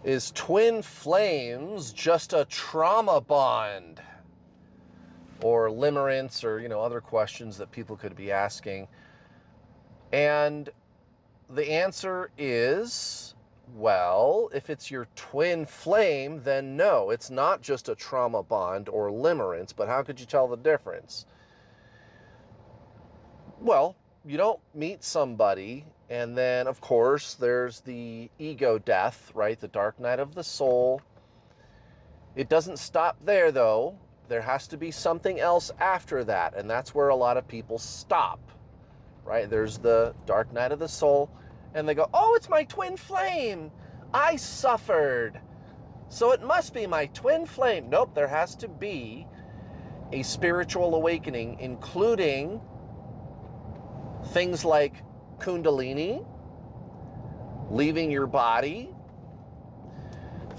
Is twin flames just a trauma bond? Or limerence, or, other questions that people could be asking. And the answer is, well, if it's your twin flame, then no, it's not just a trauma bond or limerence, but how could you tell the difference? Well, you don't meet somebody, and then, of course, there's the ego death, right? The dark night of the soul. It doesn't stop there, though. There has to be something else after that, and that's where a lot of people stop, right? There's the dark night of the soul, and they go, oh, it's my twin flame. I suffered, so it must be my twin flame. Nope, there has to be a spiritual awakening, including things like Kundalini, leaving your body,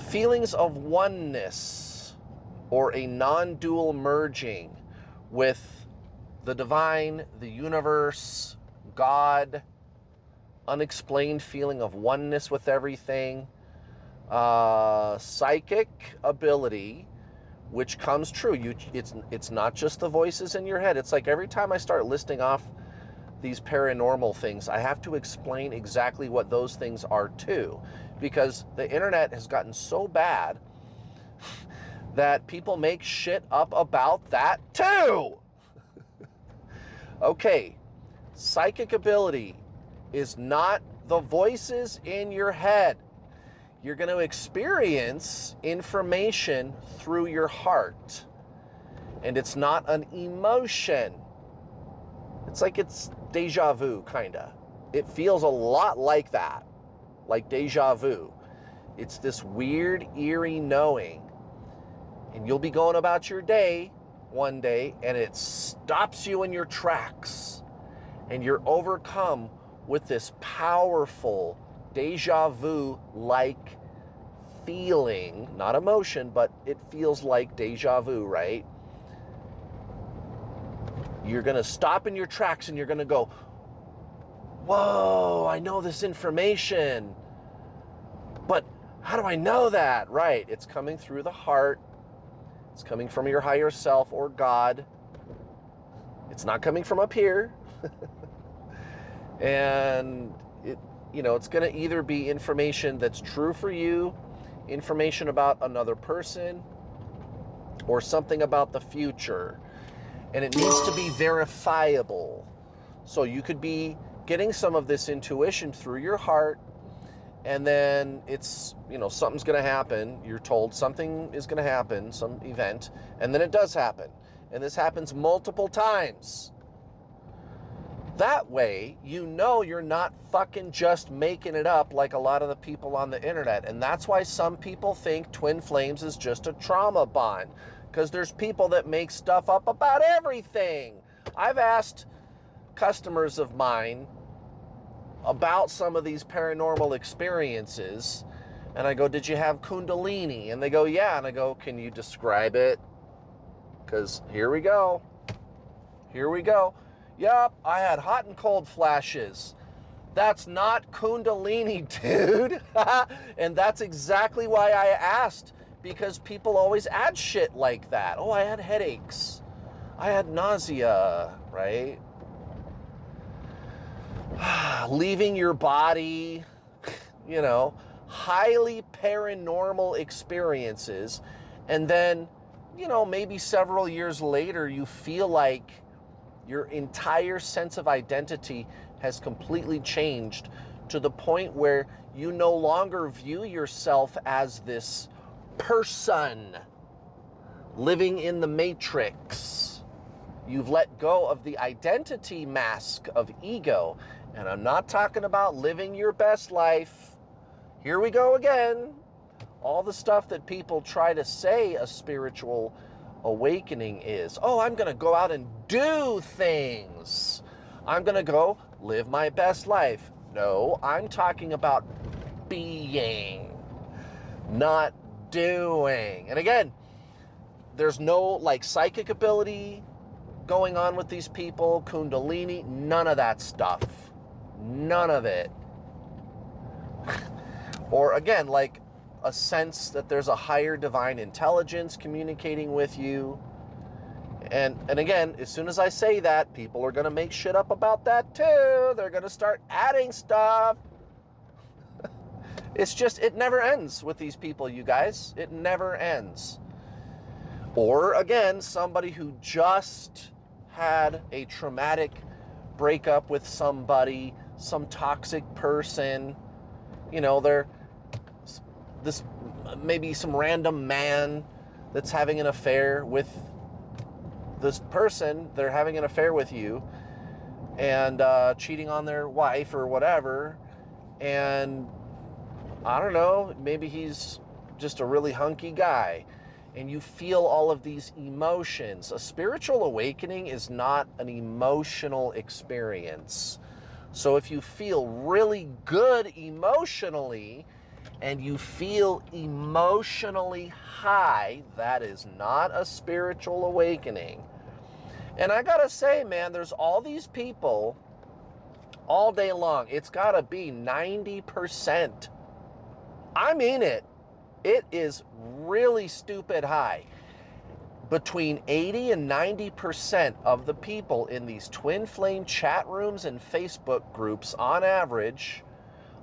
feelings of oneness, or a non-dual merging with the divine, the universe, God, unexplained feeling of oneness with everything, psychic ability, which comes true. It's not just the voices in your head. It's like every time I start listing off these paranormal things, I have to explain exactly what those things are too, because the internet has gotten so bad that people make shit up about that too. Okay, psychic ability is not the voices in your head. You're going to experience information through your heart, and it's not an emotion. It's like it's deja vu, kind of. It feels a lot like that, like deja vu. It's this weird, eerie knowing. And you'll be going about your day one day, and it stops you in your tracks. And you're overcome with this powerful deja vu-like feeling, not emotion, but it feels like deja vu, right? You're going to stop in your tracks and you're going to go, whoa, I know this information. But how do I know that? Right, it's coming through the heart. It's coming from your higher self or God. It's not coming from up here. And it's going to either be information that's true for you, information about another person, or something about the future. And it needs to be verifiable. So you could be getting some of this intuition through your heart, and then it's, something's going to happen. You're told something is going to happen, some event, and then it does happen. And this happens multiple times. That way, you're not fucking just making it up like a lot of the people on the internet. And that's why some people think twin flames is just a trauma bond, because there's people that make stuff up about everything. I've asked customers of mine about some of these paranormal experiences, and I go, did you have Kundalini? And they go, yeah. And I go, can you describe it? Because here we go. Yup, I had hot and cold flashes. That's not Kundalini, dude. And that's exactly why I asked, because people always add shit like that. Oh, I had headaches. I had nausea, right? Leaving your body, highly paranormal experiences. And then, maybe several years later, you feel like your entire sense of identity has completely changed to the point where you no longer view yourself as this person living in the matrix. You've let go of the identity mask of ego. And I'm not talking about living your best life. Here we go again. All the stuff that people try to say a spiritual awakening is. Oh, I'm going to go out and do things. I'm going to go live my best life. No, I'm talking about being, not doing. And again, there's no psychic ability going on with these people, Kundalini, none of that stuff. None of it. Or again, a sense that there's a higher divine intelligence communicating with you. And again, as soon as I say that, people are going to make shit up about that too. They're going to start adding stuff. It's just, it never ends with these people, you guys. It never ends. Or again, somebody who just had a traumatic breakup with somebody, some toxic person. You know, they're this, maybe some random man that's having an affair with this person. They're having an affair with you and cheating on their wife or whatever. And I don't know, maybe he's just a really hunky guy. And you feel all of these emotions. A spiritual awakening is not an emotional experience. So if you feel really good emotionally and you feel emotionally high, that is not a spiritual awakening. And I gotta say, man, there's all these people all day long. It's gotta be 90%. I mean it. It is really stupid high. Between 80 and 90% of the people in these twin flame chat rooms and Facebook groups, on average,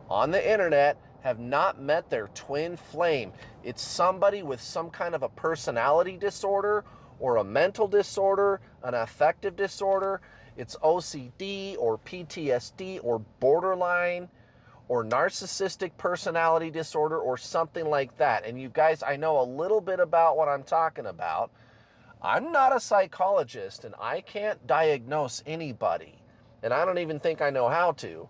on the internet, have not met their twin flame. It's somebody with some kind of a personality disorder or a mental disorder, an affective disorder. It's OCD or PTSD or borderline or narcissistic personality disorder or something like that. And you guys, I know a little bit about what I'm talking about. I'm not a psychologist and I can't diagnose anybody. And I don't even think I know how to.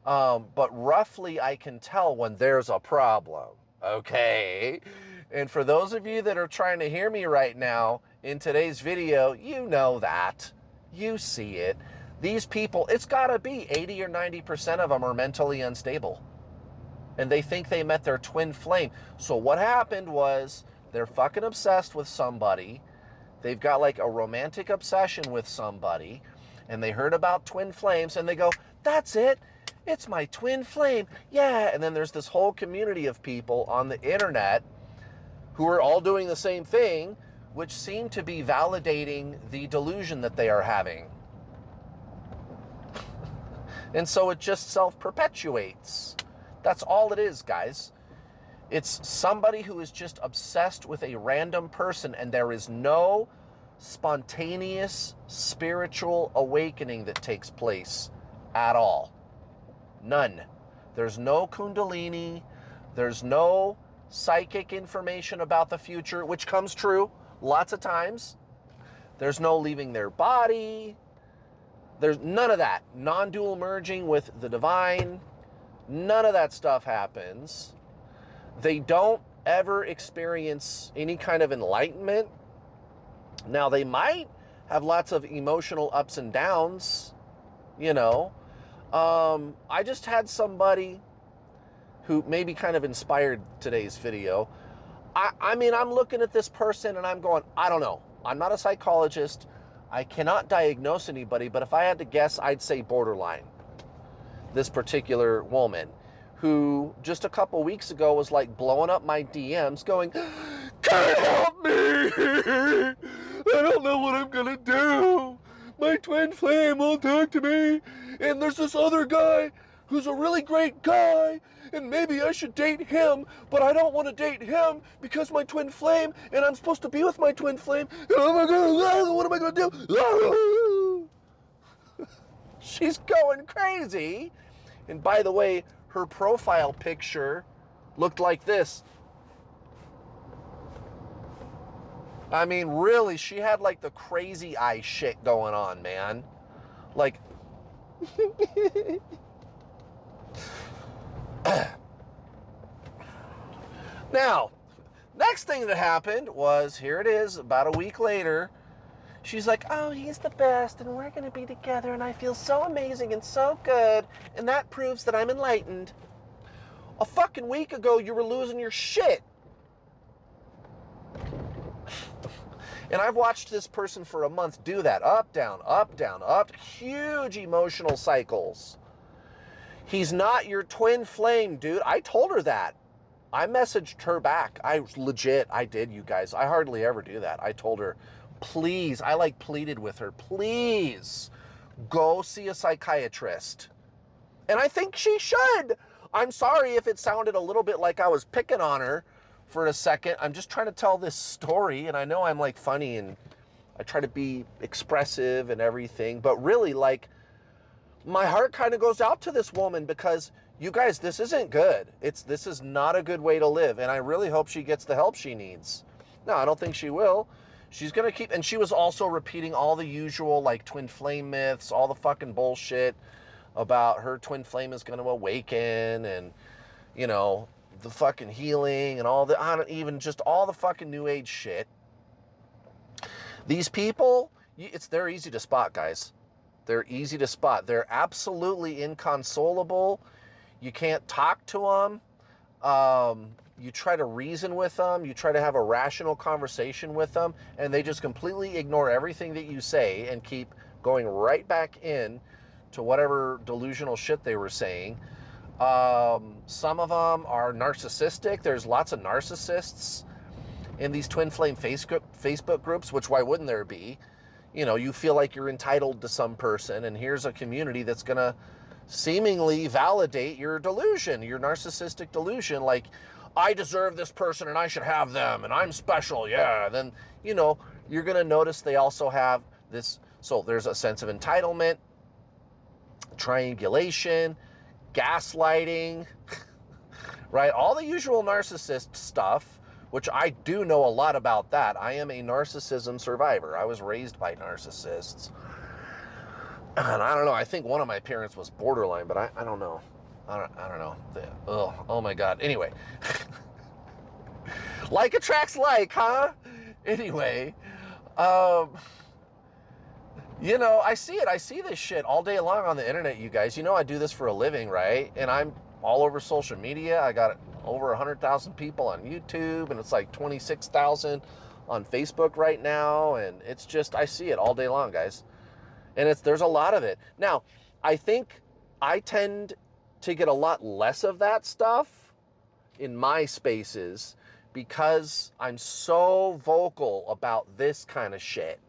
But roughly I can tell when there's a problem. Okay? And for those of you that are trying to hear me right now in today's video, you know that. You see it. These people, it's gotta be 80 or 90% of them are mentally unstable. And they think they met their twin flame. So what happened was they're fucking obsessed with somebody. They've got like a romantic obsession with somebody. And they heard about twin flames and they go, that's it. It's my twin flame. Yeah. And then there's this whole community of people on the internet who are all doing the same thing, which seem to be validating the delusion that they are having. And so it just self-perpetuates. That's all it is, guys. It's somebody who is just obsessed with a random person, and there is no spontaneous spiritual awakening that takes place at all. None. There's no kundalini. There's no psychic information about the future, which comes true lots of times. There's no leaving their body. There's none of that. Non-dual merging with the divine. None of that stuff happens. They don't ever experience any kind of enlightenment. Now, they might have lots of emotional ups and downs, you know. I just had somebody who maybe kind of inspired today's video. I mean, I'm looking at this person and I'm going, I don't know. I'm not a psychologist. I cannot diagnose anybody, but if I had to guess, I'd say borderline. This particular woman who just a couple weeks ago was like blowing up my DMs going, "Can't help me! I don't know what I'm gonna do. My twin flame won't talk to me. And there's this other guy who's a really great guy, and maybe I should date him, but I don't want to date him because my twin flame, and I'm supposed to be with my twin flame, and oh my God, what am I going to do?" She's going crazy. And by the way, her profile picture looked like this. I mean, really, she had like the crazy eye shit going on, man. Like, now, next thing that happened was, here it is, about a week later, she's like, "Oh, he's the best, and we're going to be together, and I feel so amazing and so good, and that proves that I'm enlightened." A fucking week ago, you were losing your shit. And I've watched this person for a month do that. Up, down, up, down, up. Huge emotional cycles. He's not your twin flame, dude. I told her that. I messaged her back. I did, you guys. I hardly ever do that. I told her, please, I like pleaded with her, please go see a psychiatrist. And I think she should. I'm sorry if it sounded a little bit like I was picking on her for a second. I'm just trying to tell this story, and I know I'm like funny and I try to be expressive and everything, but really, like, my heart kind of goes out to this woman because, you guys, this isn't good. This is not a good way to live, and I really hope she gets the help she needs. No, I don't think she will. She's going to keep, and she was also repeating all the usual, like, twin flame myths, all the fucking bullshit about her twin flame is going to awaken, and, you know, the fucking healing and all the, even just all the fucking new age shit. These people, they're easy to spot, guys. They're easy to spot. They're absolutely inconsolable. You can't talk to them. You try to reason with them. You try to have a rational conversation with them, and they just completely ignore everything that you say and keep going right back in to whatever delusional shit they were saying. Some of them are narcissistic. There's lots of narcissists in these twin flame Facebook groups, which why wouldn't there be? You know, you feel like you're entitled to some person, and here's a community that's going to seemingly validate your delusion, your narcissistic delusion, like, I deserve this person and I should have them and I'm special, yeah. Then, you know, you're going to notice they also have this, so there's a sense of entitlement, triangulation, gaslighting, right? All the usual narcissist stuff, which I do know a lot about that. I am a narcissism survivor. I was raised by narcissists. And I don't know, I think one of my parents was borderline, but I don't know. I don't know. Oh my God. Anyway. Like attracts like, huh? Anyway. You know, I see it. I see this shit all day long on the internet, you guys. You know I do this for a living, right? And I'm all over social media. I got over 100,000 people on YouTube, and it's like 26,000 on Facebook right now. And it's just, I see it all day long, guys. And there's a lot of it. Now, I think I tend to get a lot less of that stuff in my spaces because I'm so vocal about this kind of shit.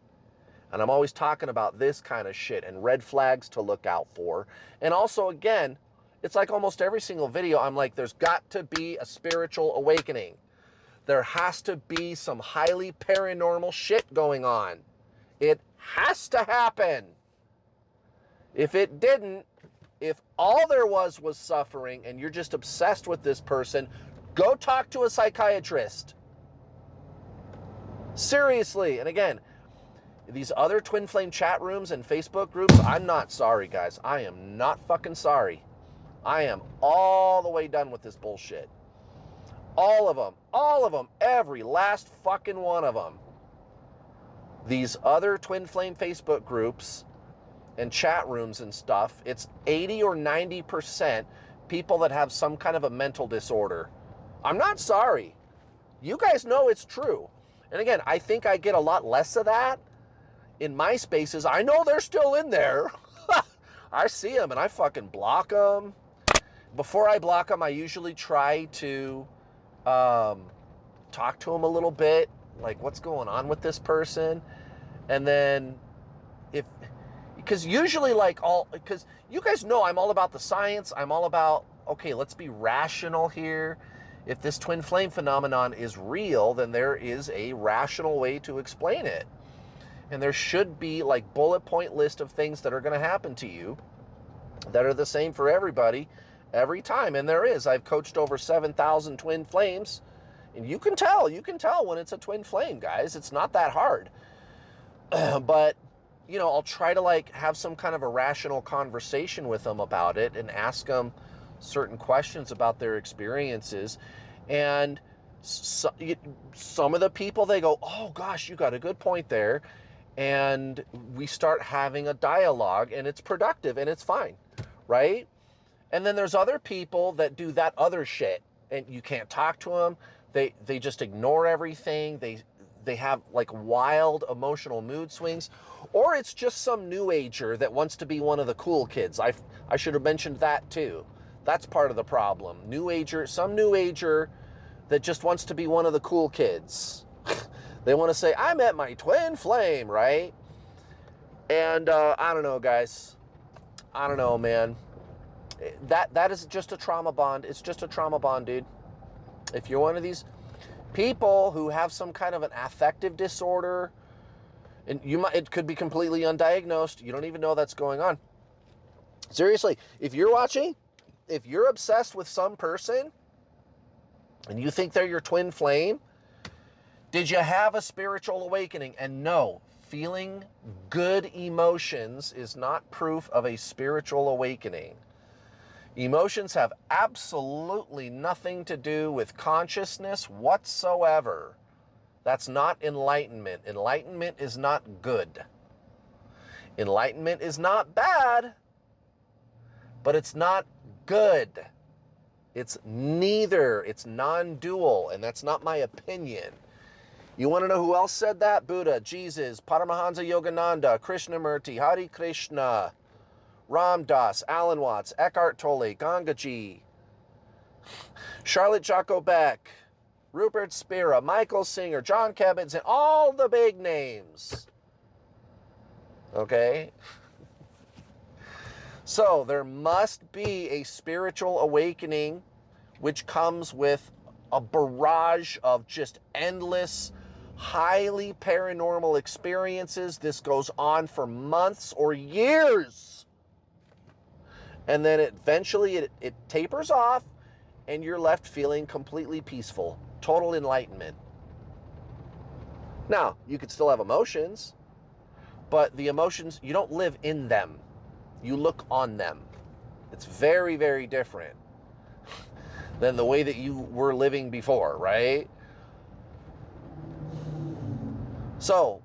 And I'm always talking about this kind of shit and red flags to look out for. And also, again, it's like almost every single video, I'm like, there's got to be a spiritual awakening. There has to be some highly paranormal shit going on. It has to happen. If it didn't, if all there was suffering and you're just obsessed with this person, go talk to a psychiatrist. Seriously. And again, these other twin flame chat rooms and Facebook groups, I'm not sorry, guys. I am not fucking sorry. I am all the way done with this bullshit. All of them, every last fucking one of them. These other twin flame Facebook groups and chat rooms and stuff, it's 80 or 90% people that have some kind of a mental disorder. I'm not sorry. You guys know it's true. And again, I think I get a lot less of that in my spaces. I know they're still in there. I see them and I fucking block them. Before I block them, I usually try to talk to them a little bit, like what's going on with this person. And then because usually because you guys know I'm all about the science. I'm all about, okay, let's be rational here. If this twin flame phenomenon is real, then there is a rational way to explain it. And there should be like bullet point list of things that are going to happen to you that are the same for everybody every time. And there is. I've coached over 7,000 twin flames, and you can tell when it's a twin flame, guys. It's not that hard. But, you know, I'll try to like have some kind of a rational conversation with them about it and ask them certain questions about their experiences. And some of the people, they go, oh gosh, you got a good point there. And we start having a dialogue, and it's productive and it's fine, right? And then there's other people that do that other shit, and you can't talk to them. They just ignore everything. They have like wild emotional mood swings, or it's just some new ager that wants to be one of the cool kids. I should have mentioned that too. That's part of the problem. Some new ager that just wants to be one of the cool kids. They want to say, I met my twin flame, right? And I don't know, guys. I don't know, man. That is just a trauma bond. It's just a trauma bond, dude. If you're one of these people who have some kind of an affective disorder, and it could be completely undiagnosed. You don't even know that's going on. Seriously, if you're watching, if you're obsessed with some person and you think they're your twin flame, did you have a spiritual awakening? And no, feeling good emotions is not proof of a spiritual awakening. Emotions have absolutely nothing to do with consciousness whatsoever. That's not enlightenment. Enlightenment is not good. Enlightenment is not bad, but it's not good. It's neither. It's non-dual, and that's not my opinion. You want to know who else said that? Buddha, Jesus, Paramahansa Yogananda, Krishnamurti, Hare Krishna, Ram Dass, Alan Watts, Eckhart Tolle, Gangaji, Charlotte Jacobek, Rupert Spira, Michael Singer, John Kabat-Zinn, and all the big names. Okay? So there must be a spiritual awakening which comes with a barrage of just endless, highly paranormal experiences. This goes on for months or years. And then eventually it tapers off and you're left feeling completely peaceful, total enlightenment. Now, you could still have emotions, but the emotions, you don't live in them. You look on them. It's very, very different than the way that you were living before, right? So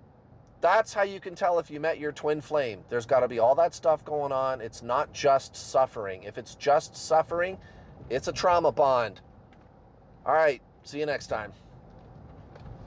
that's how you can tell if you met your twin flame. There's got to be all that stuff going on. It's not just suffering. If it's just suffering, it's a trauma bond. All right, see you next time.